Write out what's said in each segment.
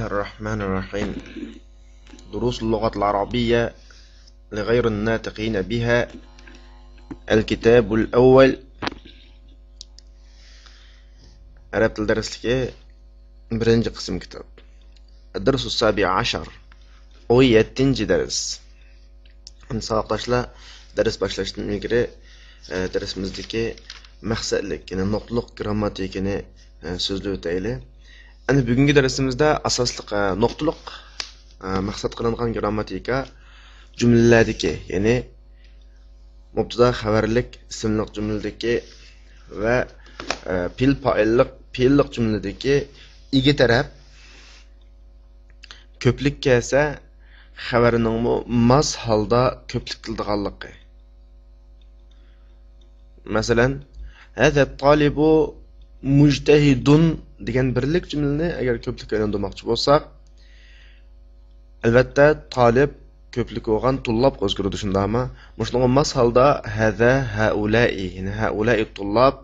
الله الرحمن الرحيم. دروس اللغة العربية لغير الناطقين بها. الكتاب الأول. Arab tili darsligi birinchi qism kitob. الدرس السابع عشر. 17 dars. Saboqdoshlar, dars boshlashdan ilgari darsimizdagi maqsadlik, ya'ni nuqtliq grammatikani so'zlab o'taylik. Ana bugungi darsimizda asosli nuqtliq maqsad qilingan grammatika jumlalardagi, ya'ni mubtada xabarlik ismliq jumladagi va fe'lliq jumladagi igi taraf ko'plik kelsa xabarining mas holda ko'plik qildiganligi. Masalan, hada talibu mujtahidun degan birlik jumlani agar ko'plikka aylantirmoqchi bo'lsak, albatta talib ko'plik bo'lgan tullab o'zgaradi, shundaymi? Mushunga mas holda hada haulai, ya'ni haulai tullab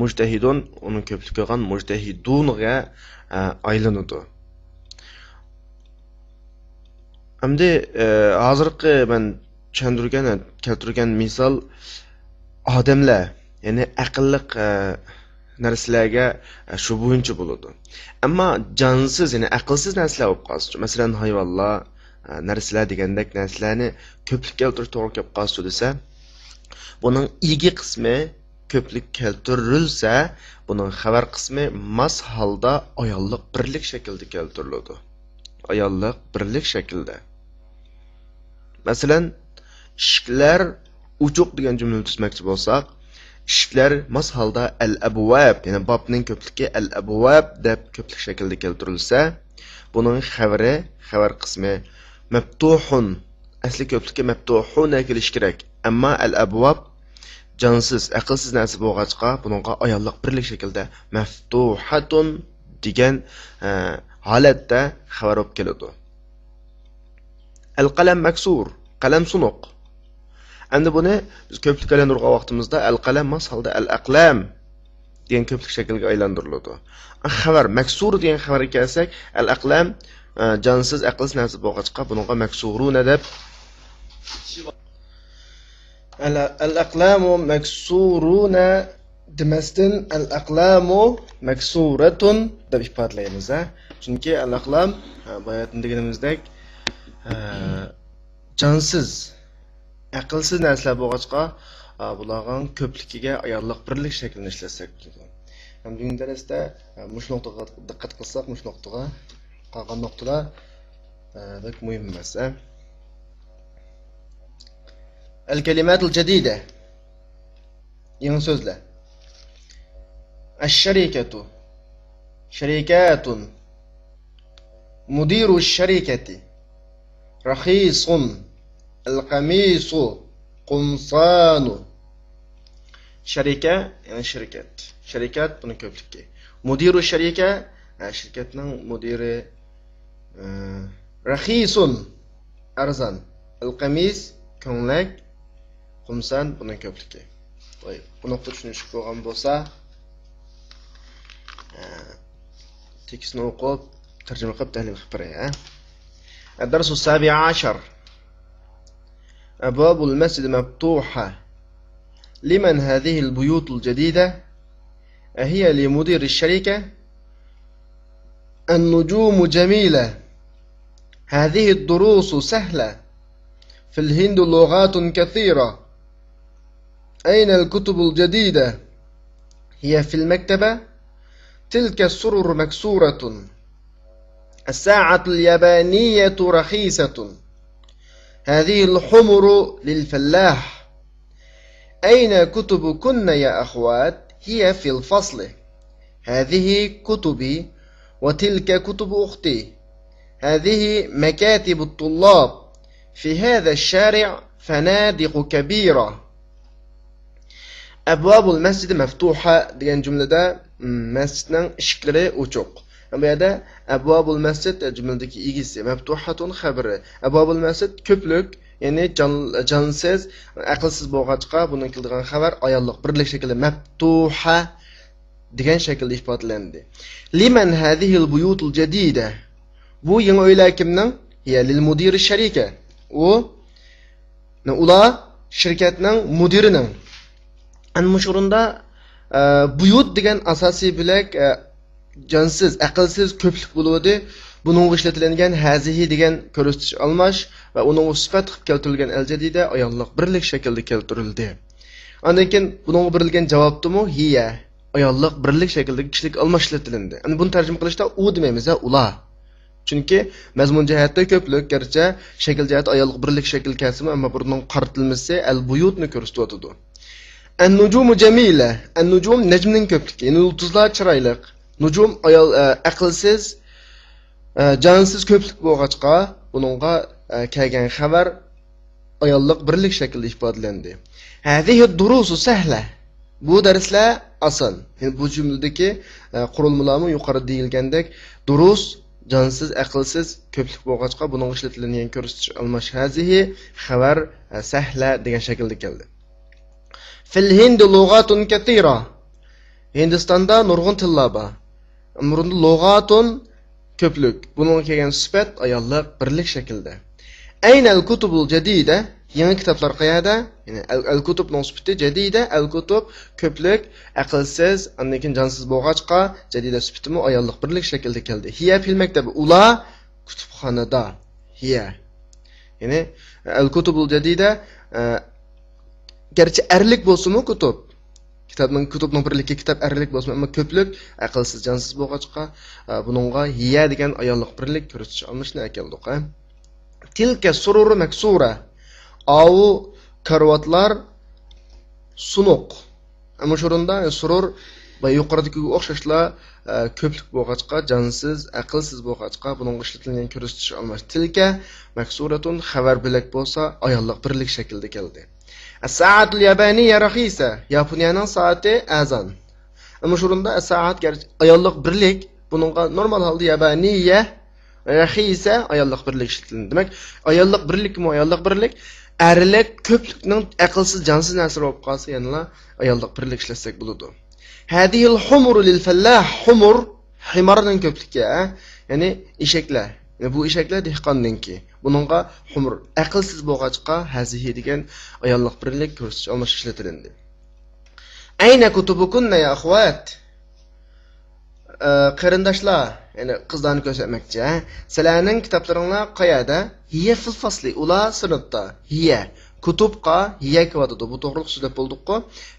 mujtahidun uni ko'plik bo'lgan mujtahidunga aylanadi. Hamda hozirgi men keltirgan misol odamlar, ya'ni aqlliq narsalarga shu bo'yicha bo'ladi. Ammo jonsiz, ya'ni aqlsiz narsalar bo'lib qolsa, masalan hayvonlar, narsalar degandek narsalarni ko'plik keltirish to'g'ri kelib qolsa desa, buning igi qismi ko'plik keltirilsa, buning xabar qismi mas holda ayolliq birlik shaklda keltiriladi. Ayolliq birlik shaklda. Masalan, ishlar uchuq degan jumlani tuzmoqchi bo'lsak, ishlar mas holda al-abwab, ya'ni babning ko'pligi al-abwab deb ko'plik shaklda keltirilsa, buning xabar qismi maftuhun, asli ko'pligi maftuhun kelish kerak. Ammo al-abwab jonsiz, aqlsiz narsa bo'lg'achqa, buningga ayolliq birlik shaklda maftuhatun degan holatda xabar olib keladi. Al-qalam maksur, qalam sunuq. Endi buni biz ko'plik aylantirgan vaqtimizda al-qalam mas holda al-aqlam degan ko'plik shaklga aylantiriladi. Xabar maksur degan xabarga kelsak, al-aqlam jonsiz, aqlsiz narsa bo'lg'achqa, buningga maksuruna deb al-aqlamu maksuruna demasdan al-aqlamu maksuratun deb ifodalaymiz. Chunki al-aqlam boyatdan deganimizdek jonsiz, aqlsiz narsalar bo'lg'achqa, bularning ko'pligiga ayolliq birlik shaklini ishlasak bo'ladi. Bugungi darsda mush nuqtaga diqqat qilsak, mush nuqtaga qolgan nuqtalar bek muhim emas. Al-kalimatul jadida. Yangi so'zlar. Ash-sharikatu, sharikatun, mudiru ash-sharikati, rakhisun, al-qamisu, qumsanu. Sharika, ya'ni shirkat. Shirkat buni ko'pligi. Mudiru sharika, shirkatning mudiri. Rakhisun, arzon. Al-qamis, ko'nglak. Qumsan buni ko'pligi. Voy, bu nuqta tushunish bo'lgan bo'lsa, tekstni o'qib, tarjima qilib tahlil qilib beray. الدرس السابع عشر. أبواب المسجد مفتوحة. لمن هذه البيوت الجديدة؟ أهي لمدير الشركة؟ النجوم جميلة. هذه الدروس سهلة. في الهند لغات كثيرة. أين الكتب الجديدة؟ هي في المكتبة. تلك السرر مكسورة. الساعة اليابانية رخيصة. هذه الحمر للفلاح. أين كتبكن يا أخوات؟ هي في الفصل. هذه كتبي وتلك كتب أختي. هذه مكاتب الطلاب. في هذا الشارع فنادق كبيرة. أبواب المسجد مفتوحة degan jumlada masjidning eshiklari ochiq. Bu yerda abwabul masjid jumladagi igisi maftuhatun xabari. Abwabul masjid ko'plik, ya'ni jonsiz, aqlsiz bo'lg'achqa, buni keltirgan xabar ayolliq birlik shaklda maftuha degan shaklda ifodalandi. Liman hadhihi al-buyut al-jadida? Bu yangi o'ylar kimning? Ya lil mudiri sharika. Ular shirkatning mudirining. Ana shunda buyut degan asosiy bilak jonsiz, aqlsiz ko'plik bo'ladi. Buning ishlatilgan hazihi degan ko'rsatish almash va uning sifat qilib keltirilgan al-jadida ayollik birlik shaklda keltirildi. Ondan keyin buning berilgan javobdimi hiya ayollik birlik shaklidagi kishilik almash ishlatildi. Ana buni tarjima qilishda u demaymiz, ular. Chunki mazmun jihatda ko'plik, garchi shakl jihat ayollik birlik shakl kasimi, ammo buning qaratilmasi al-buyutni ko'rsatadi. An-nujumu jamila. An-nujum najmning ko'pligi, ya'ni yulduzlar chiroyli. Nujum ayol aqlsiz, jonsiz ko'plik bo'lg'achqa, buningga kelgan xabar ayollik birlik shaklda ifodalandi. Hadihi durusu sahla. Bu darslar oson. Ya'ni bu jumladagi qurilmalarni yuqori deyilgandek durus jonsiz, aqlsiz ko'plik bo'lg'achqa buning ishlatiladigan ko'rsatish almash hazihi xabar sahla degan shaklda keldi. Fil Hind lughatun katira. Hindistonda nurg'un tillar bor. Amrunda lughatun ko'plik. Buning kelgan sifat ayollik birlik shaklda. Ayna al-kutubul jadida, yangi kitoblar qayerda? Ya'ni al-kutubning sifati jadida, al-kutub ko'plik, aqlsiz, undan keyin jonsiz bo'lg'achqa, jadida sifatimi ayollik birlik shaklda keldi. Hiya fil maktab, ular kutubxonada. Hiya. Ya'ni al-kutubul jadida garchi erlik bo'lsa-mu kitobning birligi kitob erlik bo'lsa, ammo ko'plik aqlsiz, jonsiz bo'lg'achqa, buningga hiya degan ayollik birlik ko'rsatish olmishni keldik. Tilka sururu maksura. Au karvatlar sunuq. Ammo shunda surur va yuqoridagi o'xshashlar ko'plik bo'lg'achqa, jonsiz, aqlsiz bo'lg'achqa buning ishlatilgan ko'rsatish olmash. Tilka maksuratun xabar bilak bo'lsa, ayollik birlik shaklda keldi. As-sa'atul yabaniya rakhisa. Yaponiyaning soati azon. Ammo shunda as-sa'at ayollik birlik buningga normal holda yabaniya rakhisa ayollik birlik ishlatiladi. Demak, ayollik birlikmi ayollik birlik? Erlik ko'plikning aqlsiz, jonsiz narsa bo'lib qolsa, yana ayollik birlik ishlasak bo'ladi. Hadihil humur lil fallah, humur himarning ko'pligi, ya'ni eshaklar. Bu eshaklar dehqonningki. Buningga humur aqlsiz bo'lg'achqa hazihi degan ayollik birlik ko'rsatish olmash ishlatiladi. Ayna kutubukunna ya akhwat. Qarindoshlar, ya'ni qizlarni ko'rsatmoqchi. Sizlarning kitoblaringlar qayerda? Hiya fil fasli, ular sinfda. Hiya kutubqa hiya kavadadu. Bu to'g'ri so'zlab bo'ldik-ku.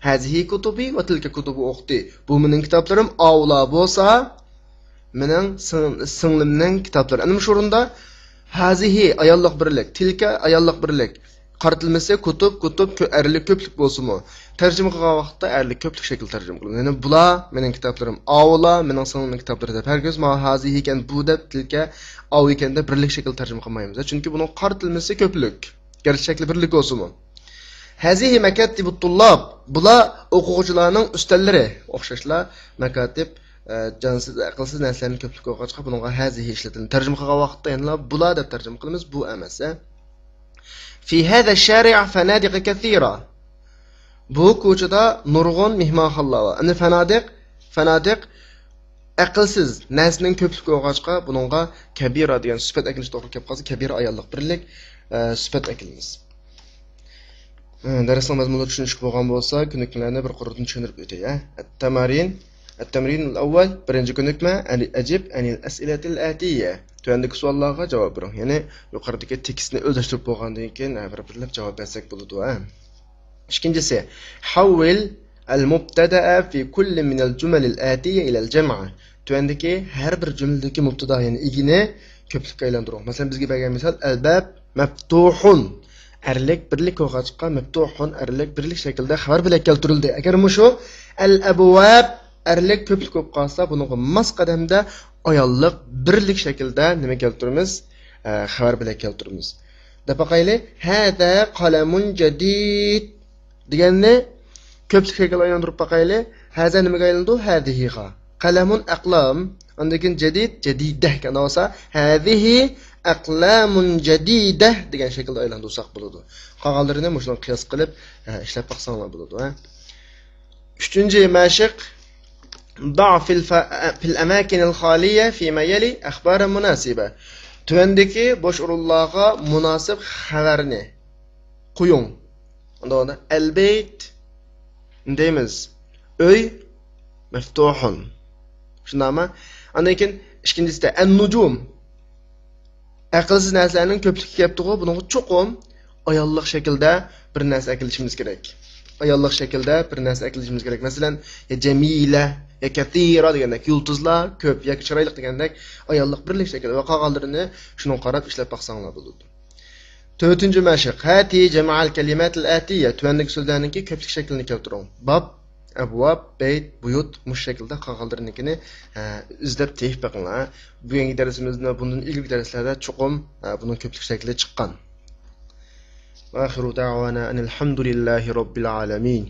Hazihi kutubi va tilka kutubu ukhti. Bu mening kitoblarim, avla bo'lsa mening singlimning kitoblari. Ana shu o'rinda hazihi ayollik birlik, tilka ayollik birlik qaratilmasa kutub erlik ko'plik bo'lsa-mu? Tarjima qilgan vaqtda erlik ko'plik shaklda tarjima qilinadi. Ya'ni bular mening kitoblarim, avla mening singlimning kitoblari deb hargiz ma hazihi ekan bu deb tilka av ekanda birlik shaklda tarjima qilmaymiz. Chunki buning qaratilmasi ko'plik, garchi shakli birlik bo'lsa-mu? Hazihi makatibut tullab. Bular o'quvchilarning ustallari, o'xshashlar makatib jonsiz, aqlsiz narsalarni ko'plik o'qishga bunga hazihi ishlatiladi. Tarjima qilgan vaqtda yana bular deb tarjima qilamiz, bu emas. Fi hada shari' fanadiq kathira. Bu ko'chada nurg'un mehmonxonalar bor. Ana fanadiq aqlsiz narsaning ko'plik o'qishga bunga kabira degan sifat akilish to'g'ri kelib qolsa, kabira ayollik birlik sifat akilamiz. Darsning mazmuni tushunishli bo'lgan bo'lsa, ko'nikmalarni bir qo'rqitib tushuntirib o'tay. At-tamarin التمرين الأول birinchi ko'nikma ajib anil as'ilatil atiyya. Tuandagi savollarga javob bering. Ya'ni yuqoridagi tekstni o'zlashtirib bo'lgandan keyin bir-birlab javob bersak bo'ladi. Ikkinchisi hawil al-mubtada'a fi kulli min al-jumal al-atiyya ila al-jam'a. Tuandagi har bir jumladagi mubtada ya'ni igini ko'plikka aylantiring. Masalan, bizga bergan misol al-bab maftuhun. Erlik birlik o'qishga maftuhun erlik birlik shaklda xabar bilan keltirildi. Agar mushu al-abwab erlik ko'plik bo'lib qolsa, buningga mos qadamda ayollik birlik shaklda nima keltiramiz? Xabar bilan keltiramiz. Dapaqayli hada qalamun jadid deganni ko'plik shaklga aylantirib baqayli. Hada nimaga aylandi? Hadihiga. Qalamun aqlam, undan keyin jadidah kana bo'lsa, hadihi aqlamun jadidah degan shaklda aylantirsak bo'ladi. Qolganlarini shunday qiyos qilib ishlab baqsanglar bo'ladi. 3-mashq ضع في الأماكن الخالية فيما يلي أخبار مناسبة. Tövendeki boş urullarga münasip haberni koyun. Onda el-beyt deymiz. Öy meftuhun. Şundama. Ondan keyin ikkinchisida an-nujum. Aqlsiz narsalarning ko'pligi kelibdi-ku, buni cho'qim ayollik shaklda bir narsa akilishimiz kerak. Ayollik shaklda bir narsa akilishimiz kerak. Masalan, jamila, kathira degandek yulduzlar ko'p yoki chiroyli degandek ayollik birlik shaklda va qolganlarini shuni qarab ishlab baqsanglar bo'ladi. 4-chi mashq. Hati jama'al kalimat al-atiya. Tuvandagi so'zlarningki ko'plik shaklini keltiring. Bab, abwab, bayt, buyut mush shaklda qolganlarini izlab teyib baqinglar. Bugungi darsimizda bundan ilgili darslarda cho'qim buning ko'plik shakli chiqqan. Va axiru da'wana anil hamdulillahi robbil alamin.